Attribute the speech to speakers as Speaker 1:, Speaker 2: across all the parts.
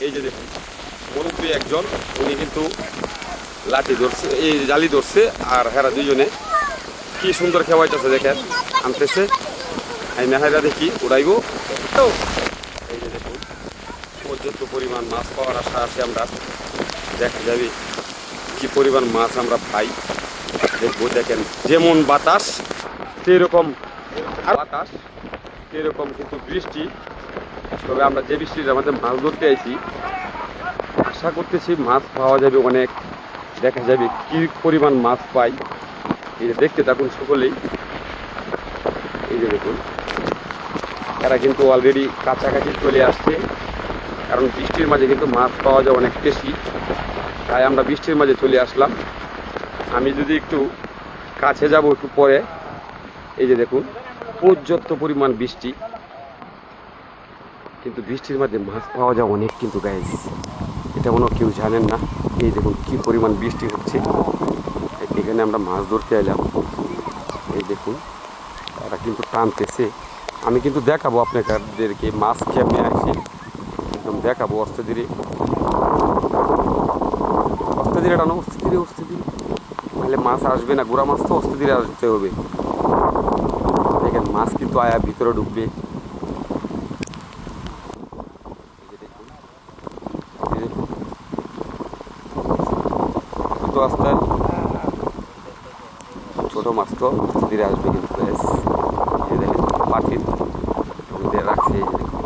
Speaker 1: এই যে দেখুন মুরব্বী একজন, উনি কিন্তু লাঠি ধরছে, এই জালি ধরছে, আর হেরা দুইজনে কি সুন্দর খেওয়াইতেছে দেখেন, আনতেছে আইনা হেরা দেখি উড়াইব। এই যে দেখুন পর্যাপ্ত পরিমাণ মাছ পাওয়ার আশা আছে আমরা, দেখা যাবে কি পরিমাণ মাছ আমরা পাই দেখবো। দেখেন যেমন বাতাস সেরকম বাতাস, সেরকম কিন্তু বৃষ্টি। তবে আমরা যে বৃষ্টির আমাদের মাছ ধরতে আইছি, আশা করতেছি মাছ পাওয়া যাবে অনেক, দেখা যাবে কি পরিমাণ মাছ পাই। এই যে দেখতে থাকুন সকলেই। এই যে দেখুন এরা কিন্তু অলরেডি কাছাকাছি চলে আসছে, কারণ বৃষ্টির মাঝে কিন্তু মাছ পাওয়া যায় অনেক বেশি, তাই আমরা বৃষ্টির মাঝে চলে আসলাম। আমি যদি একটু কাছে যাব একটু পরে, এই যে দেখুন পর্যাপ্ত পরিমাণ বৃষ্টি, কিন্তু বৃষ্টির মাঝে মাছ পাওয়া যায় অনেক কিন্তু গাইস, এটা মনে কেউ জানেন না। এই দেখুন কি পরিমাণ বৃষ্টি হচ্ছে, এখানে আমরা মাছ ধরতে এলাম। এই দেখুন তারা কিন্তু টানতেছে, আমি কিন্তু দেখাবো আপনাদেরকে মাছ কেমনে আসে, একদম দেখাবো। অস্তে ধীরে টানো, অস্তে ধীরে নাহলে মাছ আসবে না, গোড়া মাছ তো অস্তে ধীরে আসতে হবে। দেখেন মাছ কিন্তু আয়া ভিতরে ঢুকবে। তো আস্তে ছোট মাছ তো আস্তে ধীরে আসবে কিন্তু ব্যাস। এই দেখেন পাখির দিয়ে রাখছে, এই যে দেখুন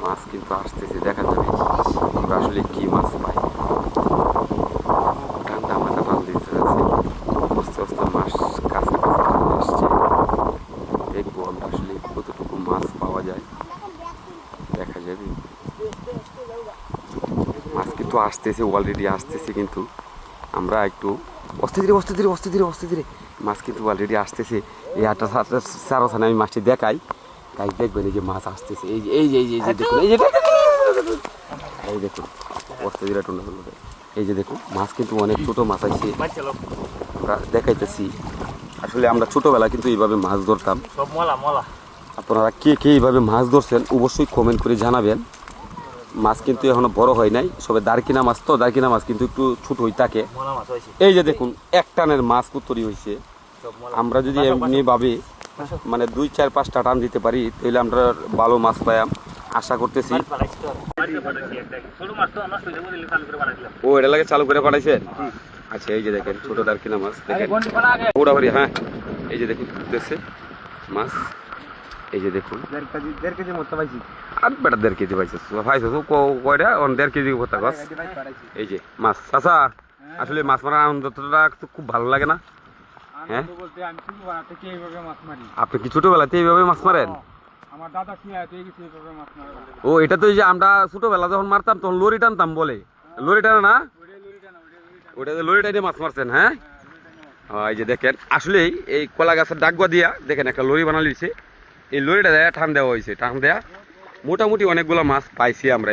Speaker 1: মাছ কিন্তু আসতেছে, দেখা যাবে আমরা আসলে কি মাছ পাই। ঠান্ডা মাথা টান দিতে আছে, আস্তে আস্তে মাছ কাছে চলে আসছে। দেখবো আমরা আসলে কতটুকু মাছ পাওয়া যায়, দেখা যাবে। মাছ কিন্তু আসতেছে, অলরেডি আসতেছে, কিন্তু আমরা একটু অস্তে ধীরে মাছ কিন্তু অলরেডি আসতেছে। এই আটটা চার ওখানে আমি মাছটি দেখাই, গাই দেখবেন এই যে মাছ আসতেছে। এই যে দেখুন, এই দেখুন অস্তে ধীরে টুন্ডা, এই যে দেখুন মাছ কিন্তু অনেক ছোটো মাছ আসছে, আমরা দেখাইতেছি। আসলে আমরা ছোটোবেলা কিন্তু এইভাবে মাছ ধরতাম। আপনারা কে এইভাবে মাছ ধরছেন অবশ্যই কমেন্ট করে জানাবেন। মাছ কিন্তু এখনো বড় হয় নাই, সবে দারকিনা মাছ তো, দারকিনা মাছ কিন্তু একটু ছোট হয়ে থাকে। এই যে দেখুন এক টানের মাছ কুতরি হয়েছে। আমরা যদি এমনি ভাবে মানে 2-4-5টা টান দিতে পারি, তাহলে আমরা ভালো মাছ পাই আশা করতেছি। ও এটা লাগে চালু করে পাঠাইছে। আচ্ছা এই যে দেখেন ছোট দারকিনা মাছ, দেখেন ওড়াবাড়ি। হ্যাঁ এই যে দেখুন দেখছে মাছ, এই যে দেখুন 1.5 কেজি মতো পাইছি। আর বেটা 1.5 কেজি পাইছে পাইছো তো কয়টা 1.5 কেজি কথা গাছ। এই যে মাছ চাচা, আসলে মাছ মারার আনন্দটা খুব ভালো লাগে না? হ্যাঁ আপনি কি ছোটবেলাতে এইভাবে মাছ মারেন? ও এটা তো এই যে আমরা ছোটবেলা যখন মারতাম তখন লরি টানতাম, বলে লরি টানা না, ওটা লরি টাইনে মাছ মারছেন। হ্যাঁ এই যে দেখেন আসলে এই কলা গাছের ডাকুয়া দিয়া দেখেন একটা লরি বানানো হয়েছে, এই লরিটা দেয়া টান দেওয়া হয়েছে, টান দেয়া মোটামুটি অনেকগুলো মাছ পাইছি আমরা।